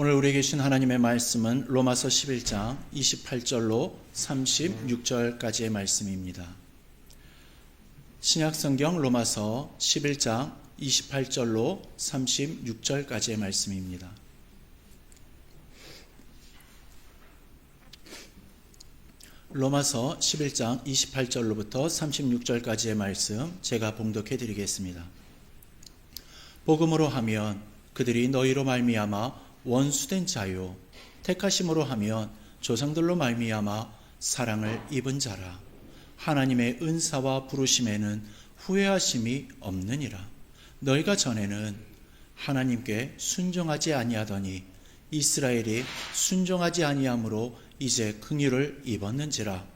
오늘 우리에게 주신 하나님의 말씀은 로마서 11장 28절로 36절까지의 말씀입니다. 신약성경 로마서 11장 28절로 36절까지의 말씀입니다. 로마서 11장 28절로부터 36절까지의 말씀 제가 봉독해 드리겠습니다. 복음으로 하면 그들이 너희로 말미암아 원수된 자요, 택하심으로 하면 조상들로 말미암아 사랑을 입은 자라. 하나님의 은사와 부르심에는 후회하심이 없느니라. 너희가 전에는 하나님께 순종하지 아니하더니 이스라엘이 순종하지 아니함으로 이제 긍휼을 입었는지라.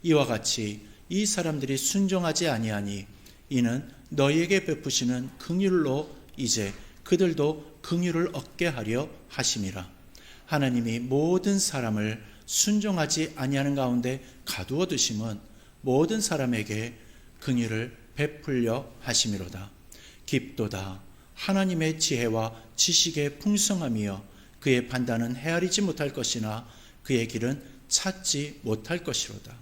이와 같이 이 사람들이 순종하지 아니하니 이는 너희에게 베푸시는 긍휼로 이제 그들도 긍휼을 얻게 하려 하심이라. 하나님이 모든 사람을 순종하지 아니하는 가운데 가두어 두심은 모든 사람에게 긍휼을 베풀려 하심이로다. 깊도다. 하나님의 지혜와 지식의 풍성함이여 그의 판단은 헤아리지 못할 것이나 그의 길은 찾지 못할 것이로다.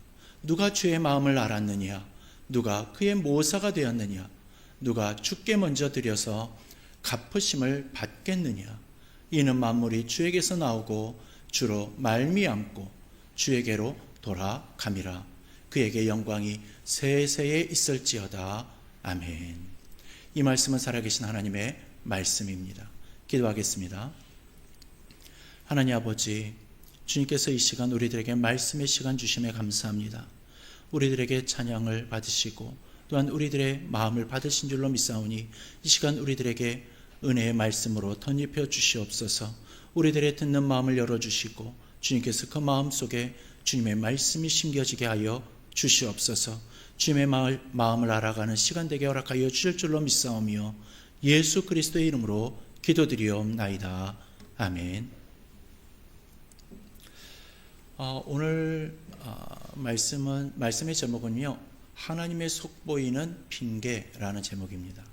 누가 주의 마음을 알았느냐? 누가 그의 모사가 되었느냐? 누가 주께 먼저 드려서 갚으심을 받겠느냐? 이는 만물이 주에게서 나오고 주로 말미암고 주에게로 돌아감이라. 그에게 영광이 세세에 있을지어다. 아멘. 이 말씀은 살아계신 하나님의 말씀입니다. 기도하겠습니다. 하나님 아버지, 주님께서 이 시간 우리들에게 말씀의 시간 주심에 감사합니다. 우리들에게 찬양을 받으시고 또한 우리들의 마음을 받으신 줄로 믿사오니 이 시간 우리들에게 은혜의 말씀으로 덧입혀 주시옵소서. 우리들의 듣는 마음을 열어주시고 주님께서 그 마음 속에 주님의 말씀이 심겨지게 하여 주시옵소서. 주님의 마음을 알아가는 시간 되게 허락하여 주실 줄로 믿사오며 예수 그리스도의 이름으로 기도드리옵나이다. 아멘. 오늘 말씀의 제목은요, 하나님의 속보이는 핑계라는 제목입니다.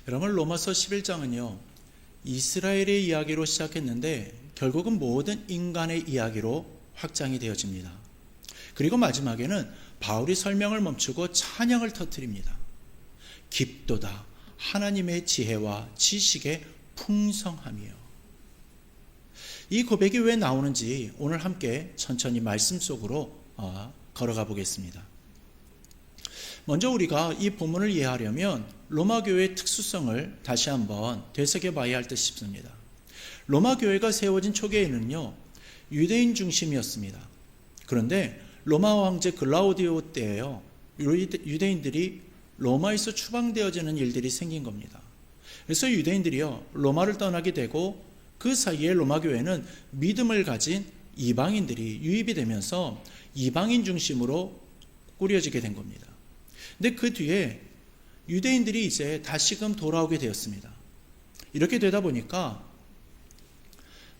여러분, 로마서 11장은요 이스라엘의 이야기로 시작했는데 결국은 모든 인간의 이야기로 확장이 되어집니다. 그리고 마지막에는 바울이 설명을 멈추고 찬양을 터뜨립니다. 깊도다. 하나님의 지혜와 지식의 풍성함이요. 이 고백이 왜 나오는지 오늘 함께 천천히 말씀 속으로 걸어가 보겠습니다. 먼저 우리가 이 본문을 이해하려면 로마 교회의 특수성을 다시 한번 되새겨봐야 할 듯 싶습니다. 로마 교회가 세워진 초기에는요 유대인 중심이었습니다. 그런데 로마 황제 글라우디오 때에요 유대인들이 로마에서 추방되어지는 일들이 생긴 겁니다. 그래서 유대인들이요 로마를 떠나게 되고 그 사이에 로마 교회는 믿음을 가진 이방인들이 유입이 되면서 이방인 중심으로 꾸려지게 된 겁니다. 근데 그 뒤에 유대인들이 이제 다시금 돌아오게 되었습니다. 이렇게 되다 보니까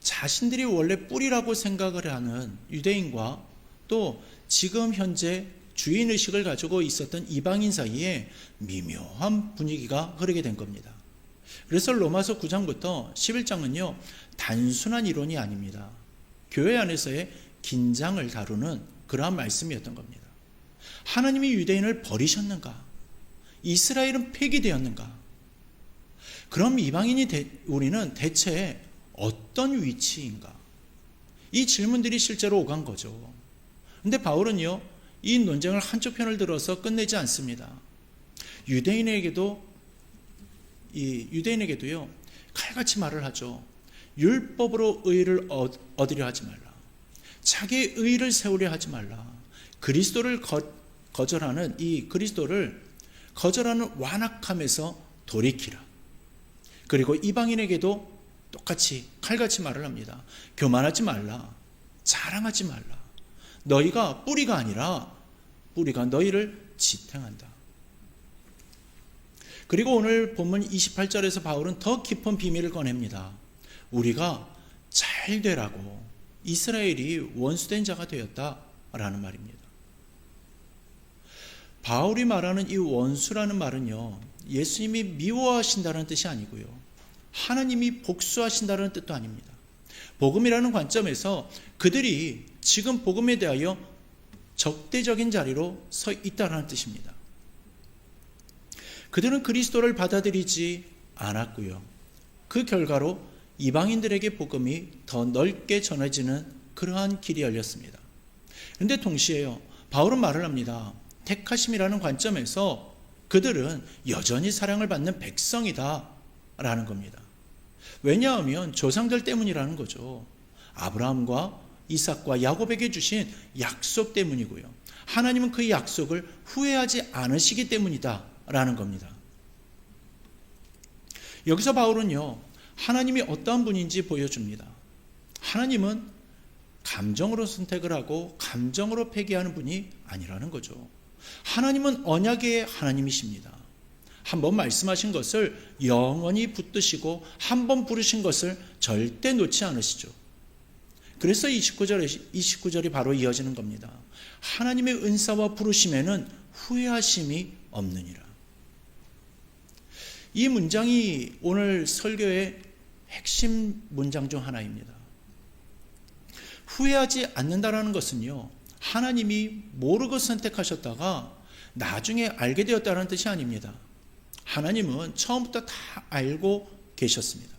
자신들이 원래 뿌리라고 생각을 하는 유대인과 또 지금 현재 주인의식을 가지고 있었던 이방인 사이에 미묘한 분위기가 흐르게 된 겁니다. 그래서 로마서 9장부터 11장은요 단순한 이론이 아닙니다. 교회 안에서의 긴장을 다루는 그러한 말씀이었던 겁니다. 하나님이 유대인을 버리셨는가? 이스라엘은 폐기되었는가? 그럼 이방인이 우리는 대체 어떤 위치인가? 이 질문들이 실제로 오간 거죠. 근데 바울은요 이 논쟁을 한쪽 편을 들어서 끝내지 않습니다. 유대인에게도요 칼같이 말을 하죠. 율법으로 의를 얻으려 하지 말라. 자기의 의를 세우려 하지 말라. 그리스도를 거절하는 이 그리스도를 거절하는 완악함에서 돌이키라. 그리고 이방인에게도 똑같이 칼같이 말을 합니다. 교만하지 말라. 자랑하지 말라. 너희가 뿌리가 아니라 뿌리가 너희를 지탱한다. 그리고 오늘 본문 28절에서 바울은 더 깊은 비밀을 꺼냅니다. 우리가 잘 되라고 이스라엘이 원수된 자가 되었다라는 말입니다. 바울이 말하는 이 원수라는 말은요 예수님이 미워하신다는 뜻이 아니고요 하나님이 복수하신다는 뜻도 아닙니다. 복음이라는 관점에서 그들이 지금 복음에 대하여 적대적인 자리로 서 있다는 뜻입니다. 그들은 그리스도를 받아들이지 않았고요. 그 결과로 이방인들에게 복음이 더 넓게 전해지는 그러한 길이 열렸습니다. 그런데 동시에요, 바울은 말을 합니다. 택하심이라는 관점에서 그들은 여전히 사랑을 받는 백성이다 라는 겁니다. 왜냐하면 조상들 때문이라는 거죠. 아브라함과 이삭과 야곱에게 주신 약속 때문이고요. 하나님은 그 약속을 후회하지 않으시기 때문이다 라는 겁니다. 여기서 바울은요, 하나님이 어떠한 분인지 보여줍니다. 하나님은 감정으로 선택을 하고 감정으로 폐기하는 분이 아니라는 거죠. 하나님은 언약의 하나님이십니다. 한번 말씀하신 것을 영원히 붙드시고 한번 부르신 것을 절대 놓지 않으시죠. 그래서 29절이 바로 이어지는 겁니다. 하나님의 은사와 부르심에는 후회하심이 없느니라. 이 문장이 오늘 설교의 핵심 문장 중 하나입니다. 후회하지 않는다라는 것은요, 하나님이 모르고 선택하셨다가 나중에 알게 되었다는 뜻이 아닙니다. 하나님은 처음부터 다 알고 계셨습니다.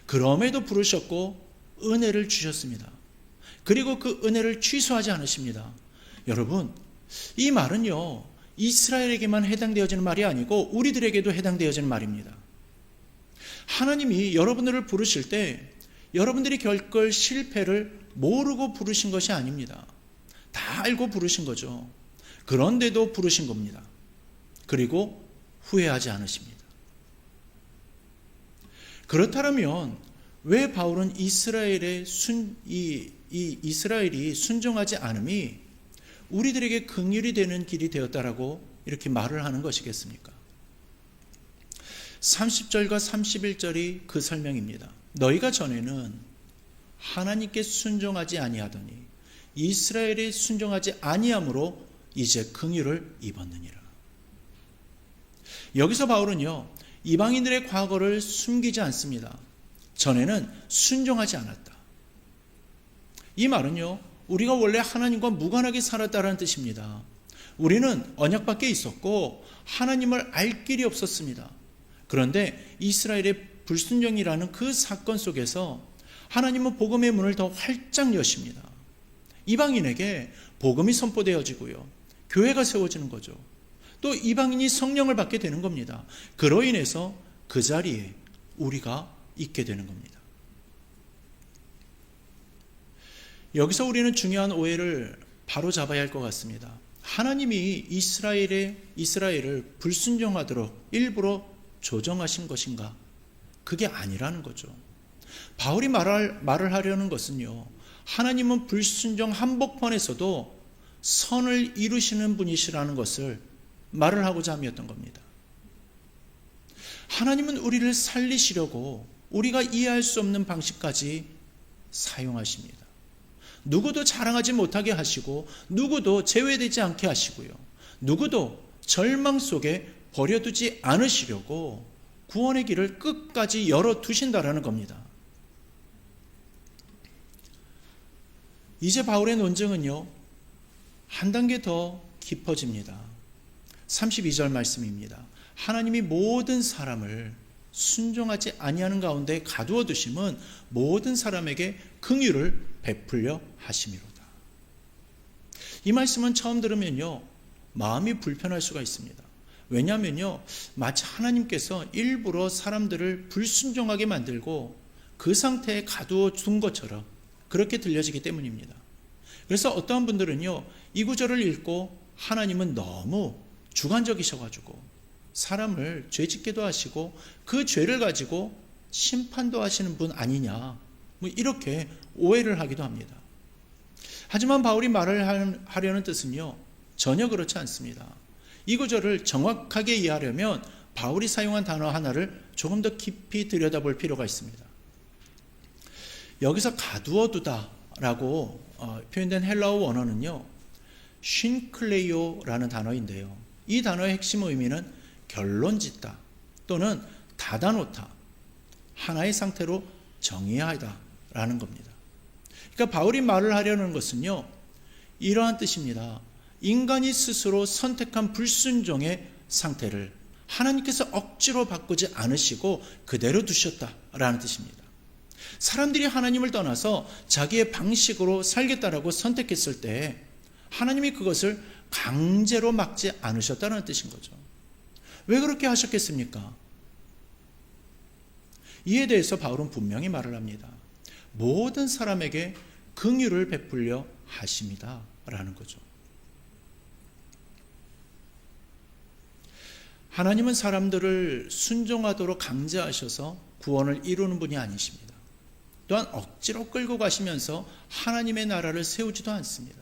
그럼에도 부르셨고 은혜를 주셨습니다. 그리고 그 은혜를 취소하지 않으십니다. 여러분, 이 말은요, 이스라엘에게만 해당되어지는 말이 아니고 우리들에게도 해당되어지는 말입니다. 하나님이 여러분들을 부르실 때 여러분들이 겪을 실패를 모르고 부르신 것이 아닙니다. 다 알고 부르신 거죠. 그런데도 부르신 겁니다. 그리고 후회하지 않으십니다. 그렇다면 왜 바울은 이스라엘이 순종하지 않음이 우리들에게 긍휼이 되는 길이 되었다라고 이렇게 말을 하는 것이겠습니까? 30절과 31절이 그 설명입니다. 너희가 전에는 하나님께 순종하지 아니하더니 이스라엘이 순종하지 아니함으로 이제 긍휼을 입었느니라. 여기서 바울은요, 이방인들의 과거를 숨기지 않습니다. 전에는 순종하지 않았다. 이 말은요, 우리가 원래 하나님과 무관하게 살았다는 뜻입니다. 우리는 언약밖에 있었고 하나님을 알 길이 없었습니다. 그런데 이스라엘의 불순종이라는 그 사건 속에서 하나님은 복음의 문을 더 활짝 여십니다. 이방인에게 복음이 선포되어지고요, 교회가 세워지는 거죠. 또 이방인이 성령을 받게 되는 겁니다. 그로 인해서 그 자리에 우리가 있게 되는 겁니다. 여기서 우리는 중요한 오해를 바로 잡아야 할 것 같습니다. 하나님이 이스라엘을 불순종하도록 일부러 조정하신 것인가? 그게 아니라는 거죠. 바울이 말을 하려는 것은요, 하나님은 불순종 한복판에서도 선을 이루시는 분이시라는 것을 말을 하고자 함이었던 겁니다. 하나님은 우리를 살리시려고 우리가 이해할 수 없는 방식까지 사용하십니다. 누구도 자랑하지 못하게 하시고 누구도 제외되지 않게 하시고요, 누구도 절망 속에 버려두지 않으시려고 구원의 길을 끝까지 열어두신다라는 겁니다. 이제 바울의 논증은요, 한 단계 더 깊어집니다. 32절 말씀입니다. 하나님이 모든 사람을 순종하지 아니하는 가운데 가두어 두심은 모든 사람에게 긍휼을 베풀려 하심이로다. 이 말씀은 처음 들으면요, 마음이 불편할 수가 있습니다. 왜냐하면요, 마치 하나님께서 일부러 사람들을 불순종하게 만들고 그 상태에 가두어 둔 것처럼 그렇게 들려지기 때문입니다. 그래서 어떠한 분들은요, 이 구절을 읽고 하나님은 너무 주관적이셔가지고 사람을 죄짓게도 하시고 그 죄를 가지고 심판도 하시는 분 아니냐, 이렇게 오해를 하기도 합니다. 하지만 바울이 말을 하려는 뜻은요, 전혀 그렇지 않습니다. 이 구절을 정확하게 이해하려면 바울이 사용한 단어 하나를 조금 더 깊이 들여다볼 필요가 있습니다. 여기서 가두어두다라고 표현된 헬라어 원어는요, 쉰클레이오라는 단어인데요, 이 단어의 핵심 의미는 결론짓다 또는 닫아놓다, 하나의 상태로 정의해야 하다라는 겁니다. 그러니까 바울이 말을 하려는 것은요, 이러한 뜻입니다. 인간이 스스로 선택한 불순종의 상태를 하나님께서 억지로 바꾸지 않으시고 그대로 두셨다라는 뜻입니다. 사람들이 하나님을 떠나서 자기의 방식으로 살겠다라고 선택했을 때 하나님이 그것을 강제로 막지 않으셨다는 뜻인 거죠. 왜 그렇게 하셨겠습니까? 이에 대해서 바울은 분명히 말을 합니다. 모든 사람에게 긍휼을 베풀려 하십니다 라는 거죠. 하나님은 사람들을 순종하도록 강제하셔서 구원을 이루는 분이 아니십니다. 또한 억지로 끌고 가시면서 하나님의 나라를 세우지도 않습니다.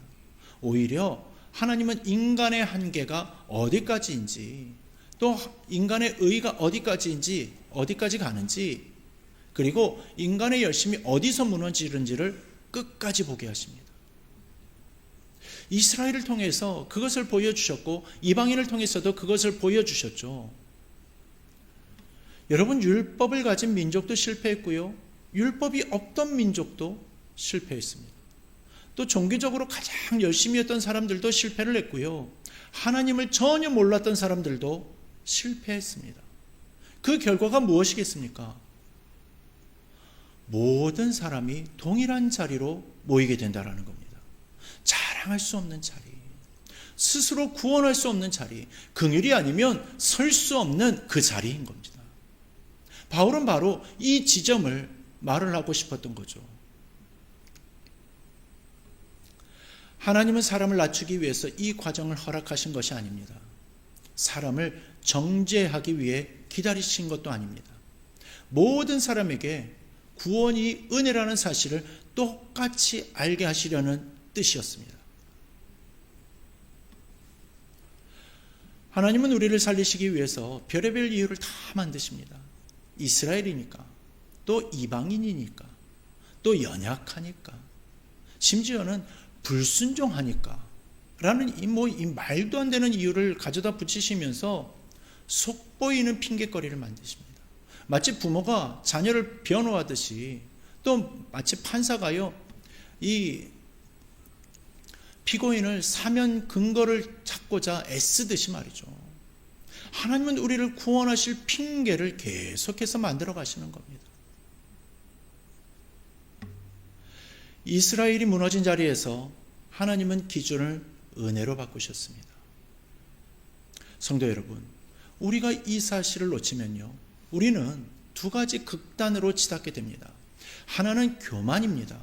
오히려 하나님은 인간의 한계가 어디까지인지, 또 인간의 의가 어디까지 가는지, 그리고 인간의 열심이 어디서 무너지는지를 끝까지 보게 하십니다. 이스라엘을 통해서 그것을 보여주셨고 이방인을 통해서도 그것을 보여주셨죠. 여러분, 율법을 가진 민족도 실패했고요, 율법이 없던 민족도 실패했습니다. 또 종교적으로 가장 열심히 했던 사람들도 실패를 했고요, 하나님을 전혀 몰랐던 사람들도 실패했습니다. 그 결과가 무엇이겠습니까? 모든 사람이 동일한 자리로 모이게 된다는 겁니다. 자랑할 수 없는 자리, 스스로 구원할 수 없는 자리, 긍휼이 아니면 설 수 없는 그 자리인 겁니다. 바울은 바로 이 지점을 말을 하고 싶었던 거죠. 하나님은 사람을 낮추기 위해서 이 과정을 허락하신 것이 아닙니다. 사람을 정죄하기 위해 기다리신 것도 아닙니다. 모든 사람에게 구원이 은혜라는 사실을 똑같이 알게 하시려는 뜻이었습니다. 하나님은 우리를 살리시기 위해서 별의별 이유를 다 만드십니다. 이스라엘이니까, 또 이방인이니까, 또 연약하니까, 심지어는 불순종하니까 라는 이 말도 안 되는 이유를 가져다 붙이시면서 속보이는 핑계거리를 만드십니다. 마치 부모가 자녀를 변호하듯이, 또 마치 판사가요, 이 피고인을 사면 근거를 찾고자 애쓰듯이 말이죠. 하나님은 우리를 구원하실 핑계를 계속해서 만들어 가시는 겁니다. 이스라엘이 무너진 자리에서 하나님은 기준을 은혜로 바꾸셨습니다. 성도 여러분, 우리가 이 사실을 놓치면요, 우리는 두 가지 극단으로 치닫게 됩니다. 하나는 교만입니다.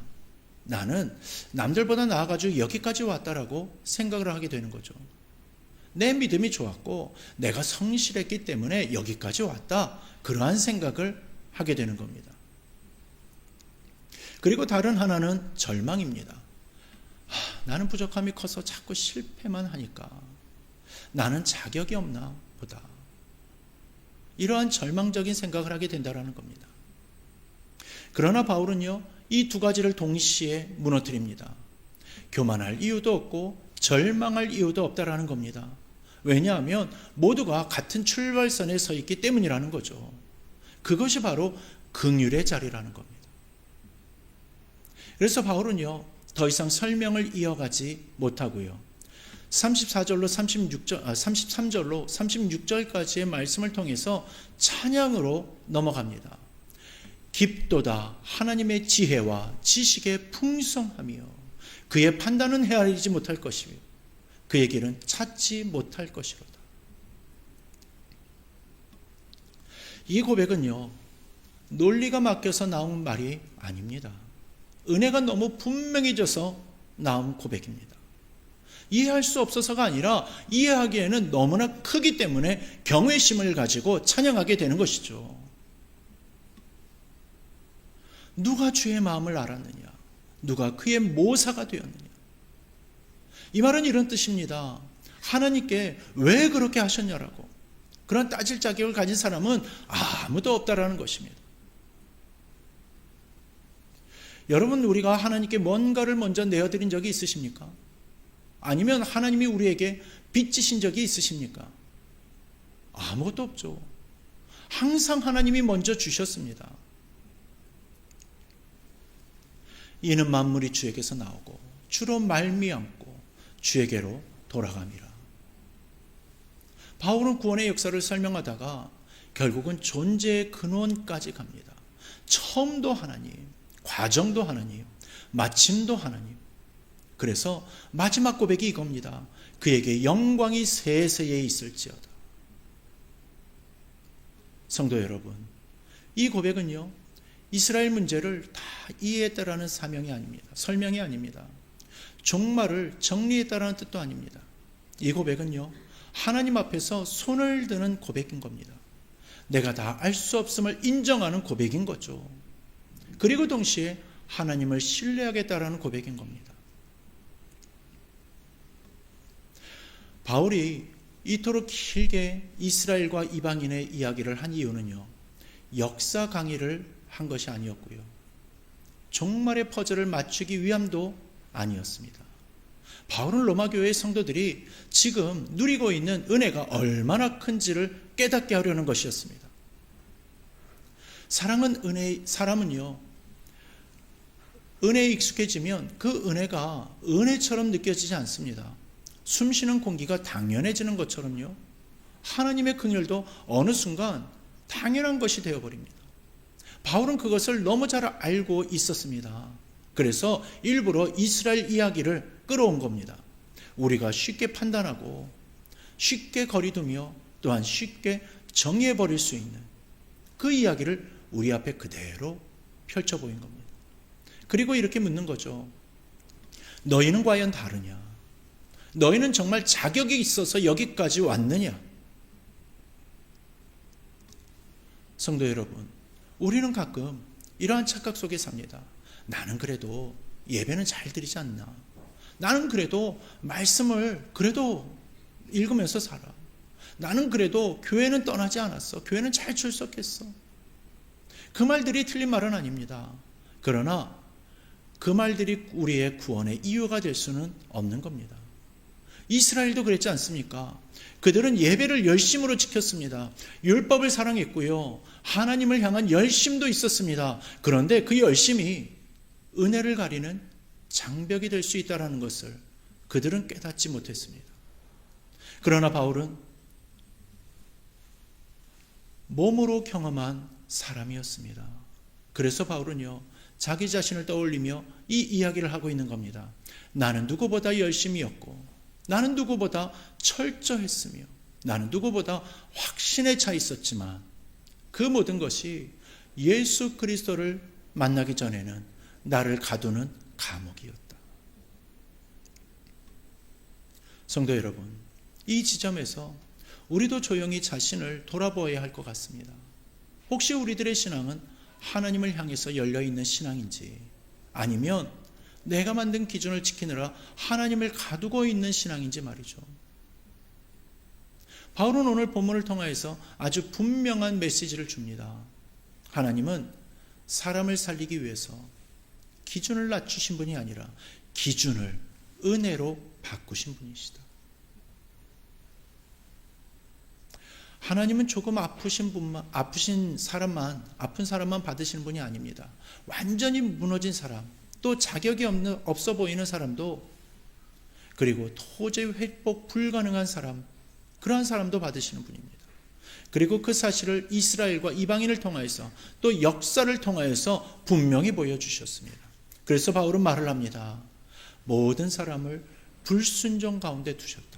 나는 남들보다 나아가지고 여기까지 왔다라고 생각을 하게 되는 거죠. 내 믿음이 좋았고 내가 성실했기 때문에 여기까지 왔다, 그러한 생각을 하게 되는 겁니다. 그리고 다른 하나는 절망입니다. 나는 부족함이 커서 자꾸 실패만 하니까 나는 자격이 없나 보다, 이러한 절망적인 생각을 하게 된다는 겁니다. 그러나 바울은요, 이 두 가지를 동시에 무너뜨립니다. 교만할 이유도 없고 절망할 이유도 없다라는 겁니다. 왜냐하면 모두가 같은 출발선에 서 있기 때문이라는 거죠. 그것이 바로 긍휼의 자리라는 겁니다. 그래서 바울은요, 더 이상 설명을 이어가지 못하고요, 33절로 36절까지의 말씀을 통해서 찬양으로 넘어갑니다. 깊도다 하나님의 지혜와 지식의 풍성하며 그의 판단은 헤아리지 못할 것이며 그의 길은 찾지 못할 것이로다. 이 고백은요, 논리가 맡겨서 나온 말이 아닙니다. 은혜가 너무 분명해져서 나온 고백입니다. 이해할 수 없어서가 아니라 이해하기에는 너무나 크기 때문에 경외심을 가지고 찬양하게 되는 것이죠. 누가 주의 마음을 알았느냐? 누가 그의 모사가 되었느냐? 이 말은 이런 뜻입니다. 하나님께 왜 그렇게 하셨냐라고. 그런 따질 자격을 가진 사람은 아무도 없다라는 것입니다. 여러분, 우리가 하나님께 뭔가를 먼저 내어드린 적이 있으십니까? 아니면 하나님이 우리에게 빚지신 적이 있으십니까? 아무것도 없죠. 항상 하나님이 먼저 주셨습니다. 이는 만물이 주에게서 나오고 주로 말미암고 주에게로 돌아감이라. 바울은 구원의 역사를 설명하다가 결국은 존재의 근원까지 갑니다. 처음도 하나님, 과정도 하나님, 마침도 하나님. 그래서 마지막 고백이 이겁니다. 그에게 영광이 세세에 있을지어다. 성도 여러분, 이 고백은요, 이스라엘 문제를 다 이해했다라는 사명이 아닙니다. 설명이 아닙니다. 종말을 정리했다라는 뜻도 아닙니다. 이 고백은요, 하나님 앞에서 손을 드는 고백인 겁니다. 내가 다 알 수 없음을 인정하는 고백인 거죠. 그리고 동시에 하나님을 신뢰하겠다라는 고백인 겁니다. 바울이 이토록 길게 이스라엘과 이방인의 이야기를 한 이유는요, 역사 강의를 한 것이 아니었고요, 종말의 퍼즐을 맞추기 위함도 아니었습니다. 바울은 로마 교회의 성도들이 지금 누리고 있는 은혜가 얼마나 큰지를 깨닫게 하려는 것이었습니다. 사람은요, 은혜에 익숙해지면 그 은혜가 은혜처럼 느껴지지 않습니다. 숨쉬는 공기가 당연해지는 것처럼요, 하나님의 긍휼도 어느 순간 당연한 것이 되어버립니다. 바울은 그것을 너무 잘 알고 있었습니다. 그래서 일부러 이스라엘 이야기를 끌어온 겁니다. 우리가 쉽게 판단하고 쉽게 거리두며 또한 쉽게 정의해버릴 수 있는 그 이야기를 우리 앞에 그대로 펼쳐보인 겁니다. 그리고 이렇게 묻는 거죠. 너희는 과연 다르냐? 너희는 정말 자격이 있어서 여기까지 왔느냐? 성도 여러분, 우리는 가끔 이러한 착각 속에 삽니다. 나는 그래도 예배는 잘 드리지 않나? 나는 그래도 말씀을 그래도 읽으면서 살아. 나는 그래도 교회는 떠나지 않았어. 교회는 잘 출석했어. 그 말들이 틀린 말은 아닙니다. 그러나 그 말들이 우리의 구원의 이유가 될 수는 없는 겁니다. 이스라엘도 그랬지 않습니까? 그들은 예배를 열심으로 지켰습니다. 율법을 사랑했고요, 하나님을 향한 열심도 있었습니다. 그런데 그 열심이 은혜를 가리는 장벽이 될 수 있다는 것을 그들은 깨닫지 못했습니다. 그러나 바울은 몸으로 경험한 사람이었습니다. 그래서 바울은요, 자기 자신을 떠올리며 이 이야기를 하고 있는 겁니다. 나는 누구보다 열심이었고, 나는 누구보다 철저했으며, 나는 누구보다 확신에 차 있었지만 그 모든 것이 예수 그리스도를 만나기 전에는 나를 가두는 감옥이었다. 성도 여러분, 이 지점에서 우리도 조용히 자신을 돌아보아야 할 것 같습니다. 혹시 우리들의 신앙은 하나님을 향해서 열려있는 신앙인지, 아니면 내가 만든 기준을 지키느라 하나님을 가두고 있는 신앙인지 말이죠. 바울은 오늘 본문을 통하여서 아주 분명한 메시지를 줍니다. 하나님은 사람을 살리기 위해서 기준을 낮추신 분이 아니라 기준을 은혜로 바꾸신 분이시다. 하나님은 조금 아픈 사람만 받으시는 분이 아닙니다. 완전히 무너진 사람, 또 자격이 없어 보이는 사람도, 그리고 도저히 회복 불가능한 사람, 그러한 사람도 받으시는 분입니다. 그리고 그 사실을 이스라엘과 이방인을 통하여서 또 역사를 통하여서 분명히 보여주셨습니다. 그래서 바울은 말을 합니다. 모든 사람을 불순종 가운데 두셨다.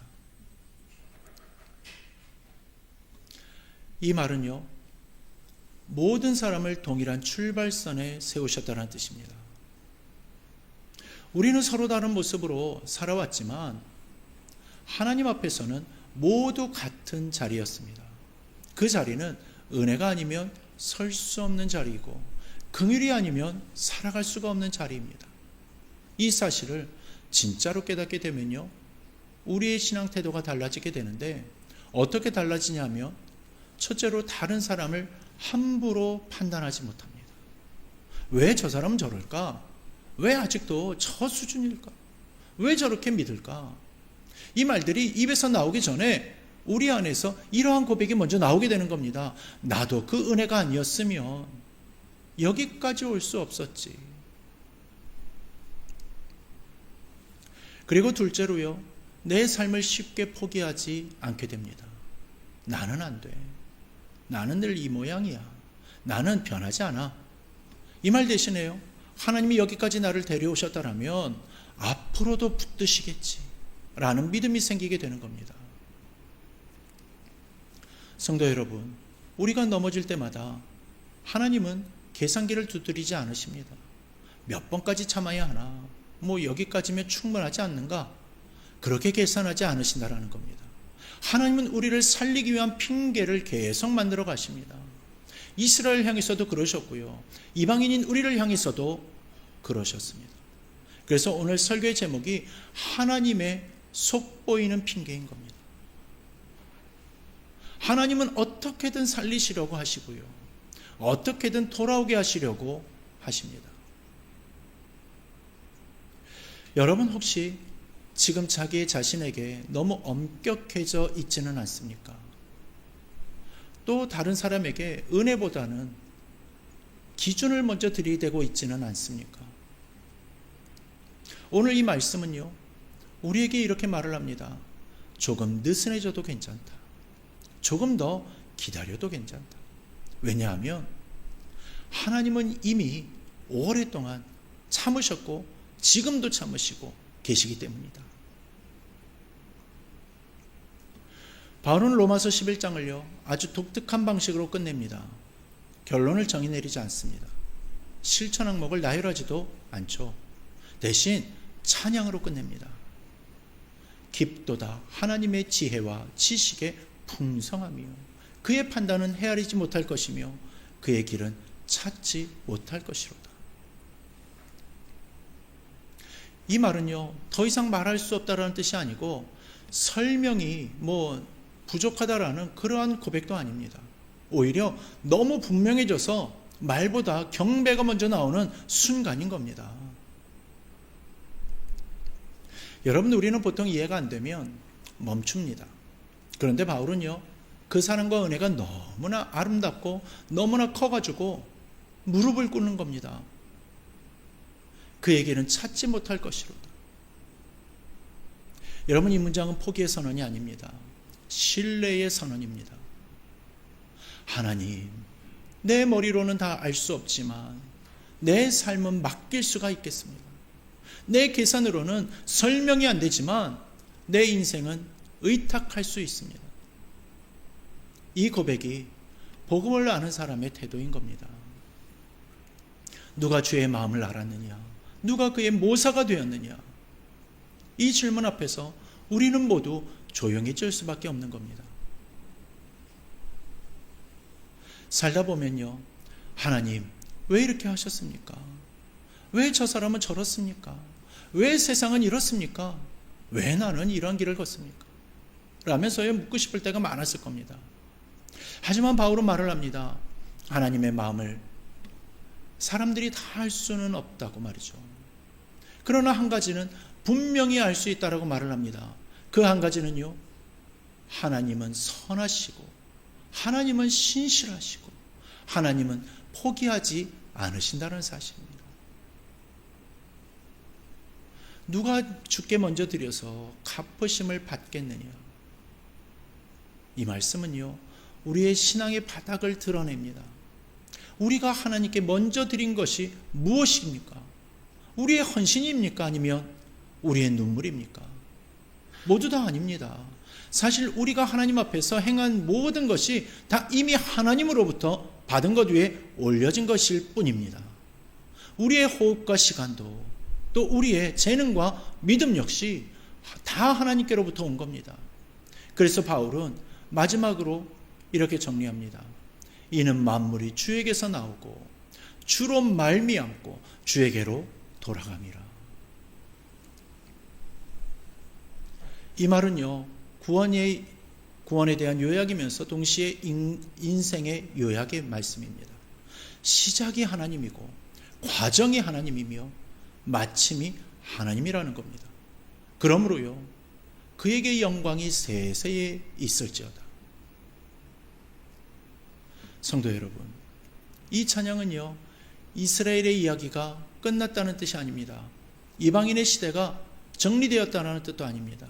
이 말은요, 모든 사람을 동일한 출발선에 세우셨다는 뜻입니다. 우리는 서로 다른 모습으로 살아왔지만 하나님 앞에서는 모두 같은 자리였습니다. 그 자리는 은혜가 아니면 설 수 없는 자리이고, 긍휼이 아니면 살아갈 수가 없는 자리입니다. 이 사실을 진짜로 깨닫게 되면요, 우리의 신앙 태도가 달라지게 되는데, 어떻게 달라지냐면, 첫째로 다른 사람을 함부로 판단하지 못합니다. 왜 저 사람은 저럴까? 왜 아직도 저 수준일까? 왜 저렇게 믿을까? 이 말들이 입에서 나오기 전에 우리 안에서 이러한 고백이 먼저 나오게 되는 겁니다. 나도 그 은혜가 아니었으면 여기까지 올 수 없었지. 그리고 둘째로요, 내 삶을 쉽게 포기하지 않게 됩니다. 나는 안 돼. 나는 늘 이 모양이야. 나는 변하지 않아. 이 말 대신에요, 하나님이 여기까지 나를 데려오셨다라면 앞으로도 붙드시겠지 라는 믿음이 생기게 되는 겁니다. 성도 여러분, 우리가 넘어질 때마다 하나님은 계산기를 두드리지 않으십니다. 몇 번까지 참아야 하나? 여기까지면 충분하지 않는가? 그렇게 계산하지 않으신다라는 겁니다. 하나님은 우리를 살리기 위한 핑계를 계속 만들어 가십니다. 이스라엘 향해서도 그러셨고요, 이방인인 우리를 향해서도 그러셨습니다. 그래서 오늘 설교의 제목이 하나님의 속보이는 핑계인 겁니다. 하나님은 어떻게든 살리시려고 하시고요, 어떻게든 돌아오게 하시려고 하십니다. 여러분 혹시 지금 자기 자신에게 너무 엄격해져 있지는 않습니까? 또 다른 사람에게 은혜보다는 기준을 먼저 들이대고 있지는 않습니까? 오늘 이 말씀은요, 우리에게 이렇게 말을 합니다. 조금 느슨해져도 괜찮다. 조금 더 기다려도 괜찮다. 왜냐하면 하나님은 이미 오랫동안 참으셨고 지금도 참으시고 계시기 때문이다. 바울은 로마서 11장을요 아주 독특한 방식으로 끝냅니다. 결론을 정의 내리지 않습니다. 실천 항목을 나열하지도 않죠. 대신 찬양으로 끝냅니다. 깊도다 하나님의 지혜와 지식의 풍성함이요, 그의 판단은 헤아리지 못할 것이며 그의 길은 찾지 못할 것이로다. 이 말은요, 더 이상 말할 수 없다라는 뜻이 아니고 설명이 부족하다라는 그러한 고백도 아닙니다. 오히려 너무 분명해져서 말보다 경배가 먼저 나오는 순간인 겁니다. 여러분, 우리는 보통 이해가 안 되면 멈춥니다. 그런데 바울은요, 그 사랑과 은혜가 너무나 아름답고 너무나 커가지고 무릎을 꿇는 겁니다. 그에게는 찾지 못할 것이로다. 여러분, 이 문장은 포기의 선언이 아닙니다. 신뢰의 선언입니다. 하나님, 내 머리로는 다 알 수 없지만 내 삶은 맡길 수가 있겠습니다. 내 계산으로는 설명이 안 되지만 내 인생은 의탁할 수 있습니다. 이 고백이 복음을 아는 사람의 태도인 겁니다. 누가 주의 마음을 알았느냐? 누가 그의 모사가 되었느냐? 이 질문 앞에서 우리는 모두 조용해질 수밖에 없는 겁니다. 살다 보면요, 하나님 왜 이렇게 하셨습니까? 왜 저 사람은 저렇습니까? 왜 세상은 이렇습니까? 왜 나는 이런 길을 걷습니까? 라면서요 묻고 싶을 때가 많았을 겁니다. 하지만 바울은 말을 합니다. 하나님의 마음을 사람들이 다 알 수는 없다고 말이죠. 그러나 한 가지는 분명히 알 수 있다라고 말을 합니다. 그 한 가지는요, 하나님은 선하시고 하나님은 신실하시고 하나님은 포기하지 않으신다는 사실입니다. 누가 주께 먼저 드려서 갚으심을 받겠느냐? 이 말씀은요, 우리의 신앙의 바닥을 드러냅니다. 우리가 하나님께 먼저 드린 것이 무엇입니까? 우리의 헌신입니까? 아니면 우리의 눈물입니까? 모두 다 아닙니다. 사실 우리가 하나님 앞에서 행한 모든 것이 다 이미 하나님으로부터 받은 것 위에 올려진 것일 뿐입니다. 우리의 호흡과 시간도, 또 우리의 재능과 믿음 역시 다 하나님께로부터 온 겁니다. 그래서 바울은 마지막으로 이렇게 정리합니다. 이는 만물이 주에게서 나오고 주로 말미암고 주에게로 돌아감이라. 이 말은요, 구원에 대한 요약이면서 동시에 인생의 요약의 말씀입니다. 시작이 하나님이고 과정이 하나님이며 마침이 하나님이라는 겁니다. 그러므로요, 그에게 영광이 세세에 있을지어다. 성도 여러분, 이 찬양은요, 이스라엘의 이야기가 끝났다는 뜻이 아닙니다. 이방인의 시대가 정리되었다는 뜻도 아닙니다.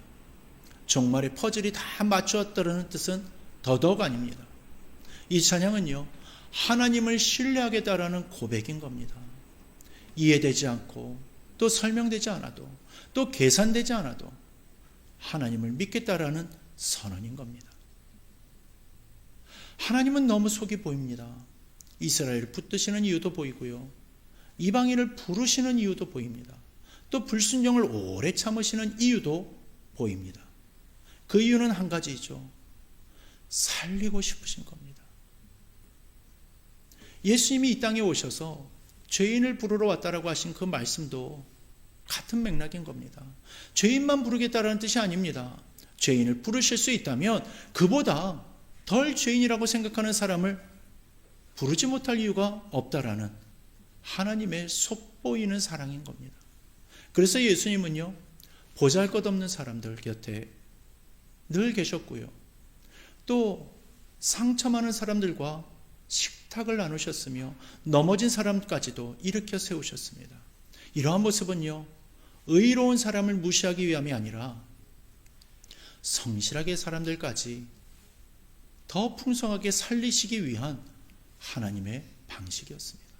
종말의 퍼즐이 다 맞추었다는 뜻은 더더욱 아닙니다. 이 찬양은요, 하나님을 신뢰하겠다라는 고백인 겁니다. 이해되지 않고 또 설명되지 않아도 또 계산되지 않아도 하나님을 믿겠다라는 선언인 겁니다. 하나님은 너무 속이 보입니다. 이스라엘을 붙드시는 이유도 보이고요, 이방인을 부르시는 이유도 보입니다. 또 불순종을 오래 참으시는 이유도 보입니다. 그 이유는 한 가지죠. 살리고 싶으신 겁니다. 예수님이 이 땅에 오셔서 죄인을 부르러 왔다라고 하신 그 말씀도 같은 맥락인 겁니다. 죄인만 부르겠다라는 뜻이 아닙니다. 죄인을 부르실 수 있다면 그보다 덜 죄인이라고 생각하는 사람을 부르지 못할 이유가 없다라는 하나님의 속보이는 사랑인 겁니다. 그래서 예수님은요, 보잘것없는 사람들 곁에 늘 계셨고요, 또 상처 많은 사람들과 식탁을 나누셨으며 넘어진 사람까지도 일으켜 세우셨습니다. 이러한 모습은요, 의로운 사람을 무시하기 위함이 아니라 성실하게 사람들까지 더 풍성하게 살리시기 위한 하나님의 방식이었습니다.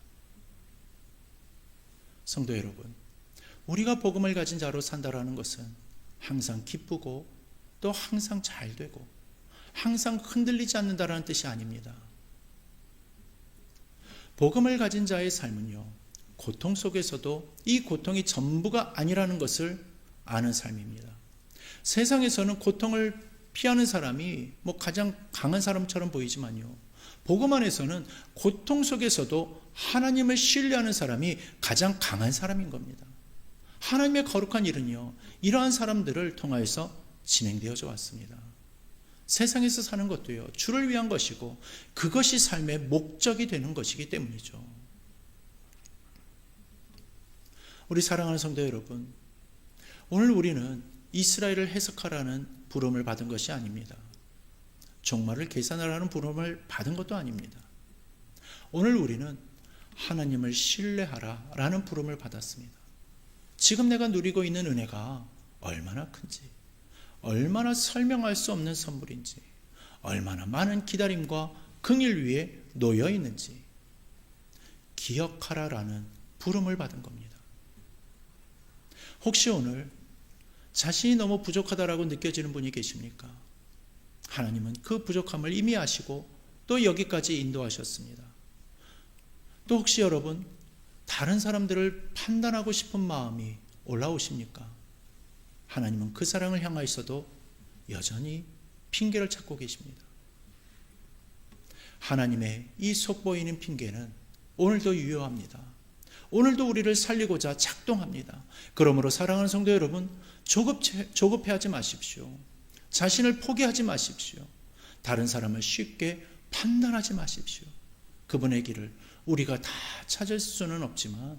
성도 여러분, 우리가 복음을 가진 자로 산다라는 것은 항상 기쁘고 또 항상 잘 되고 항상 흔들리지 않는다라는 뜻이 아닙니다. 복음을 가진 자의 삶은요, 고통 속에서도 이 고통이 전부가 아니라는 것을 아는 삶입니다. 세상에서는 고통을 피하는 사람이 가장 강한 사람처럼 보이지만요, 복음 안에서는 고통 속에서도 하나님을 신뢰하는 사람이 가장 강한 사람인 겁니다. 하나님의 거룩한 일은요, 이러한 사람들을 통하여서 진행되어져 왔습니다. 세상에서 사는 것도요, 주를 위한 것이고 그것이 삶의 목적이 되는 것이기 때문이죠. 우리 사랑하는 성도 여러분, 오늘 우리는 이스라엘을 해석하라는 부름을 받은 것이 아닙니다. 종말을 계산하라는 부름을 받은 것도 아닙니다. 오늘 우리는 하나님을 신뢰하라라는 부름을 받았습니다. 지금 내가 누리고 있는 은혜가 얼마나 큰지, 얼마나 설명할 수 없는 선물인지, 얼마나 많은 기다림과 긍일 위에 놓여 있는지 기억하라라는 부름을 받은 겁니다. 혹시 오늘 자신이 너무 부족하다라고 느껴지는 분이 계십니까? 하나님은 그 부족함을 이미 아시고 또 여기까지 인도하셨습니다. 또 혹시 여러분, 다른 사람들을 판단하고 싶은 마음이 올라오십니까? 하나님은 그 사랑을 향하여서도 여전히 핑계를 찾고 계십니다. 하나님의 이 속보이는 핑계는 오늘도 유효합니다. 오늘도 우리를 살리고자 작동합니다. 그러므로 사랑하는 성도 여러분, 조급해하지 마십시오. 자신을 포기하지 마십시오. 다른 사람을 쉽게 판단하지 마십시오. 그분의 길을 우리가 다 찾을 수는 없지만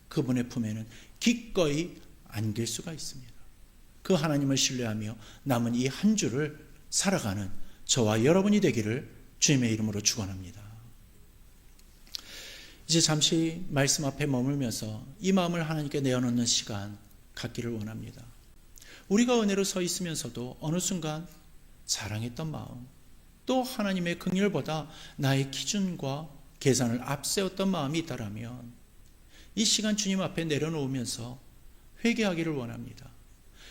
그분의 품에는 기꺼이 안길 수가 있습니다. 그 하나님을 신뢰하며 남은 이 한 주를 살아가는 저와 여러분이 되기를 주님의 이름으로 축원합니다. 이제 잠시 말씀 앞에 머물면서 이 마음을 하나님께 내어놓는 시간 갖기를 원합니다. 우리가 은혜로 서 있으면서도 어느 순간 자랑했던 마음, 또 하나님의 긍휼보다 나의 기준과 계산을 앞세웠던 마음이 있다라면 이 시간 주님 앞에 내려놓으면서 회개하기를 원합니다.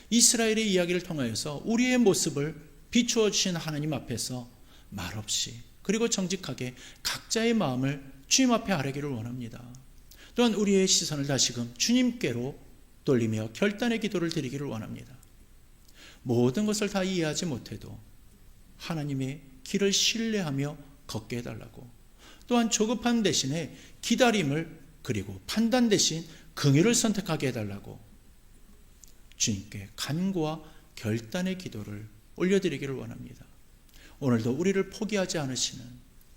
이스라엘의 이야기를 통하여서 우리의 모습을 비추어 주신 하나님 앞에서 말없이 그리고 정직하게 각자의 마음을 주님 앞에 아뢰기를 원합니다. 또한 우리의 시선을 다시금 주님께로 돌리며 결단의 기도를 드리기를 원합니다. 모든 것을 다 이해하지 못해도 하나님의 길을 신뢰하며 걷게 해달라고, 또한 조급함 대신에 기다림을 그리고 판단 대신 긍휼을 선택하게 해달라고 주님께 간구와 결단의 기도를 올려드리기를 원합니다. 오늘도 우리를 포기하지 않으시는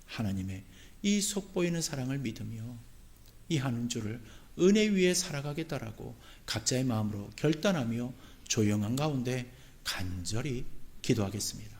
하나님의 이 속보이는 사랑을 믿으며 이 한 주를 은혜 위에 살아가겠다라고 각자의 마음으로 결단하며 조용한 가운데 간절히 기도하겠습니다.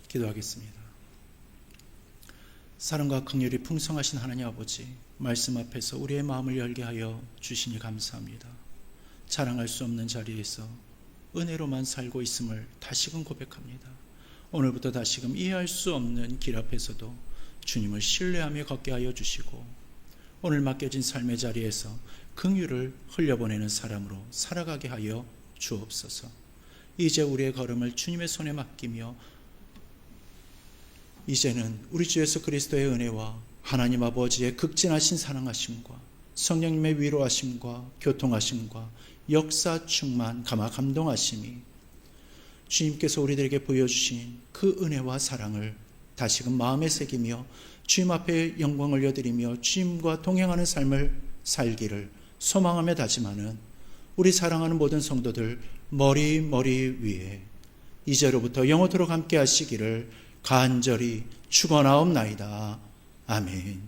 기도하겠습니다. 사랑과 긍휼이 풍성하신 하나님 아버지, 말씀 앞에서 우리의 마음을 열게 하여 주시니 감사합니다. 자랑할 수 없는 자리에서 은혜로만 살고 있음을 다시금 고백합니다. 오늘부터 다시금 이해할 수 없는 길 앞에서도 주님을 신뢰하며 걷게 하여 주시고, 오늘 맡겨진 삶의 자리에서 긍휼을 흘려보내는 사람으로 살아가게 하여 주옵소서. 이제 우리의 걸음을 주님의 손에 맡기며 이제는 우리 주 예수 그리스도의 은혜와 하나님 아버지의 극진하신 사랑하심과 성령님의 위로하심과 교통하심과 역사 충만 감화 감동하심이 주님께서 우리들에게 보여주신 그 은혜와 사랑을 다시금 마음에 새기며 주님 앞에 영광 올려드리며 주님과 동행하는 삶을 살기를 소망하며 다짐하는 우리 사랑하는 모든 성도들 머리 위에 이제로부터 영원토록 함께 하시기를 간절히 축원하옵나이다. 아멘.